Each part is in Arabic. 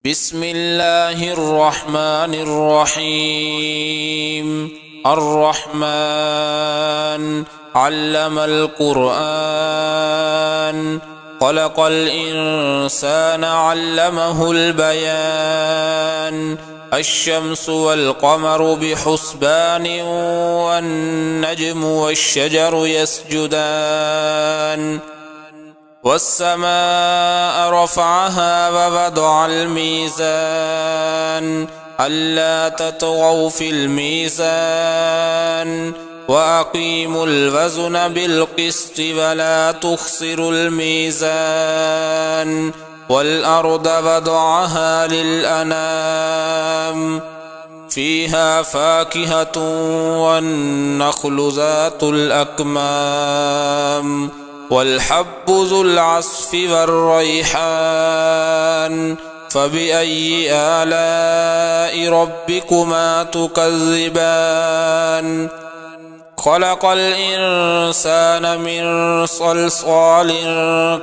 بسم الله الرحمن الرحيم. الرحمن علم القرآن، خلق الإنسان علمه البيان. الشمس والقمر بحسبان، والنجم والشجر يسجدان. والسماء رفعها ووضع الميزان، ألا تطغوا في الميزان، وأقيموا الوزن بالقسط ولا تخسروا الميزان. والأرض وضعها للأنام، فيها فاكهة والنخل ذات الأكمام، والحب ذو العصف والريحان. فبأي آلاء ربكما تكذبان؟ خلق الإنسان من صلصال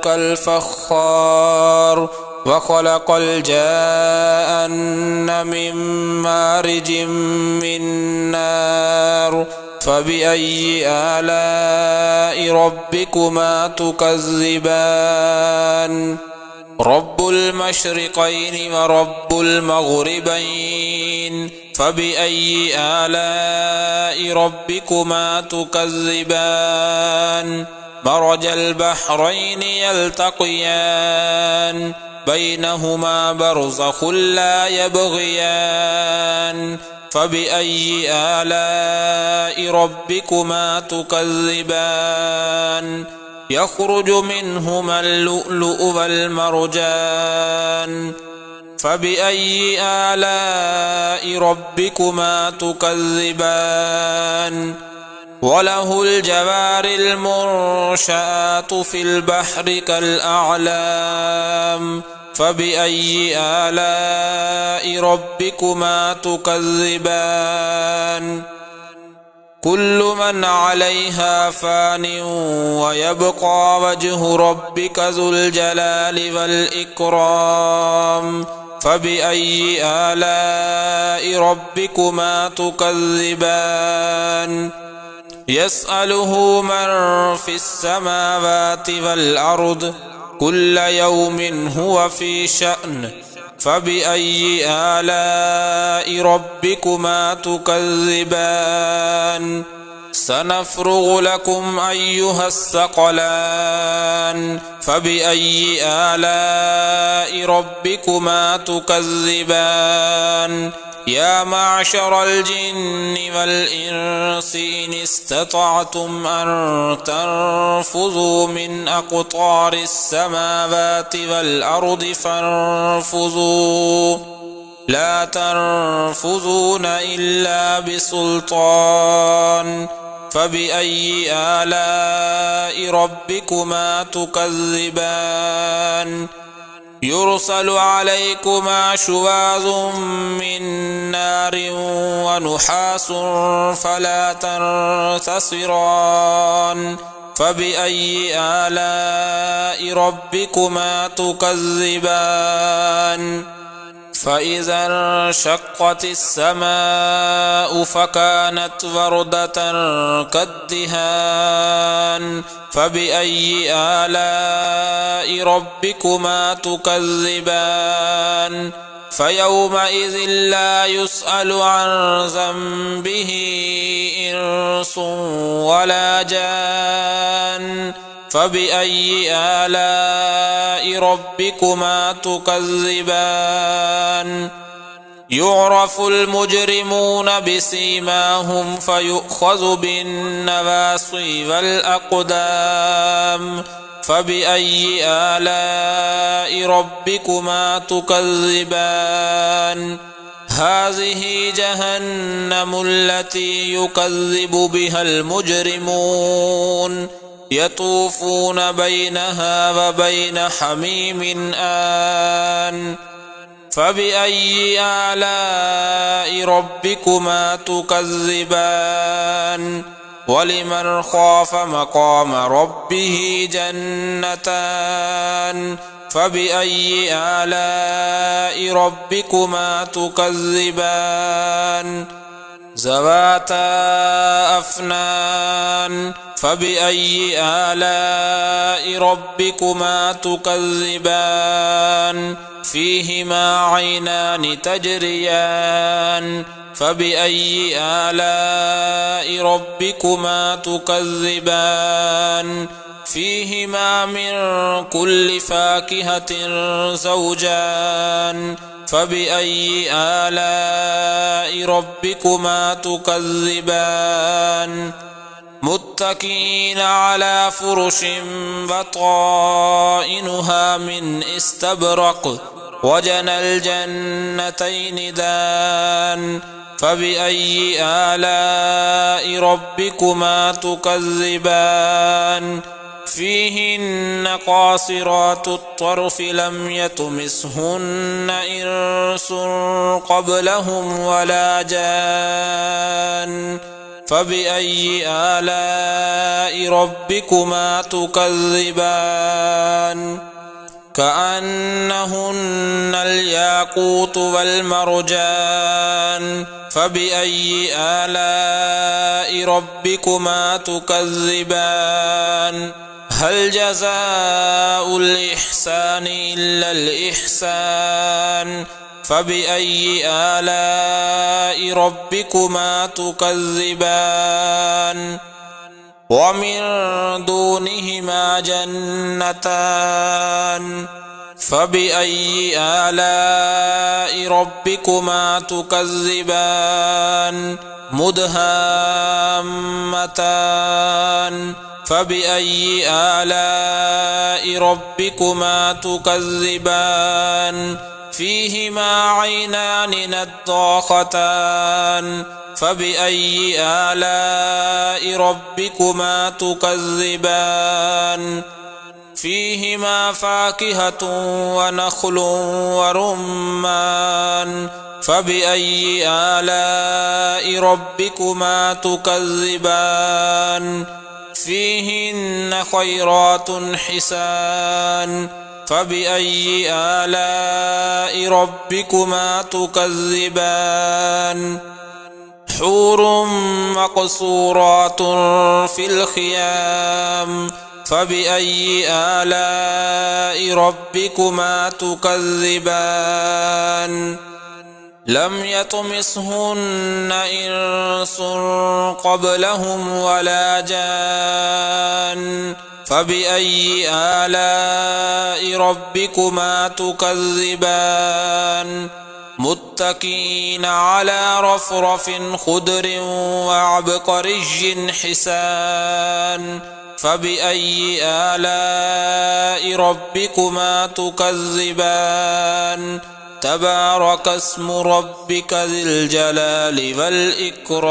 كالفخار، وخلق الجان من مارج من نار. فبأي آلاء ربكما تكذبان؟ رب المشرقين ورب المغربين، فبأي آلاء ربكما تكذبان؟ مرج البحرين يلتقيان، بينهما برزخ لا يبغيان. فبأي آلاء ربكما تكذبان؟ يخرج منهما اللؤلؤ والمرجان. فبأي آلاء ربكما تكذبان؟ وله الجوار المنشآت في البحر كالأعلام. فبأي آلاء ربكما تكذبان؟ كل من عليها فان، ويبقى وجه ربك ذو الجلال والإكرام. فبأي آلاء ربكما تكذبان؟ يسأله من في السماوات والأرض، كل يوم هو في شأن. فبأي آلاء ربكما تكذبان؟ سنفرغ لكم أيها الثقلان. فبأي آلاء ربكما تكذبان؟ يا معشر الجن والإنس إن استطعتم أن تنفذوا من أقطار السماوات والأرض فانفذوا، لا تنفذون إلا بسلطان. فبأي آلاء ربكما تكذبان؟ يرسل عليكما شواظ من نار ونحاس فلا تنتصران. فبأي آلاء ربكما تكذبان؟ فإذا انشقت السماء فكانت وردة كالدهان. فبأي آلاء ربكما تكذبان؟ فيومئذ لا يسأل عن ذنبه إنس ولا جان. فبأي آلاء ربكما تكذبان؟ يعرف المجرمون بسيماهم فيؤخذ بالنواصي والأقدام. فبأي آلاء ربكما تكذبان؟ هذه جهنم التي يكذب بها المجرمون، يطوفون بينها وبين حميم آن. فبأي آلاء ربكما تكذبان؟ ولمن خاف مقام ربه جنتان، فبأي آلاء ربكما تكذبان ذواتا أفنان فبأي آلاء ربكما تكذبان فيهما عينان تجريان فبأي آلاء ربكما تكذبان فيهما من كل فاكهة زوجان فبأي آلاء ربكما تكذبان متكئين على فرش بطائنها من استبرق وجنى الجنتين دان فبأي آلاء ربكما تكذبان فيهن قاصرات الطرف لم يطمثهن إنس قبلهم ولا جان فبأي آلاء ربكما تكذبان كأنهن الياقوت والمرجان فبأي آلاء ربكما تكذبان هل جزاء الإحسان إلا الإحسان فبأي آلاء ربكما تكذبان ومن دونهما جنتان فبأي آلاء ربكما تكذبان مدهامتان فبأي آلاء ربكما تكذبان فيهما عينان نضاختان فبأي آلاء ربكما تكذبان فيهما فاكهة ونخل ورمان فبأي آلاء ربكما تكذبان فيهن خيرات حسان فبأي آلاء ربكما تكذبان حور مقصورات في الخيام فبأي آلاء ربكما تكذبان لم يطمثهن إنس قبلهم ولا جان فبأي آلاء ربكما تكذبان متكئين على رفرف خضر وعبقري حسان فبأي آلاء ربكما تكذبان تبارك اسم ربك ذي الجلال والإكرام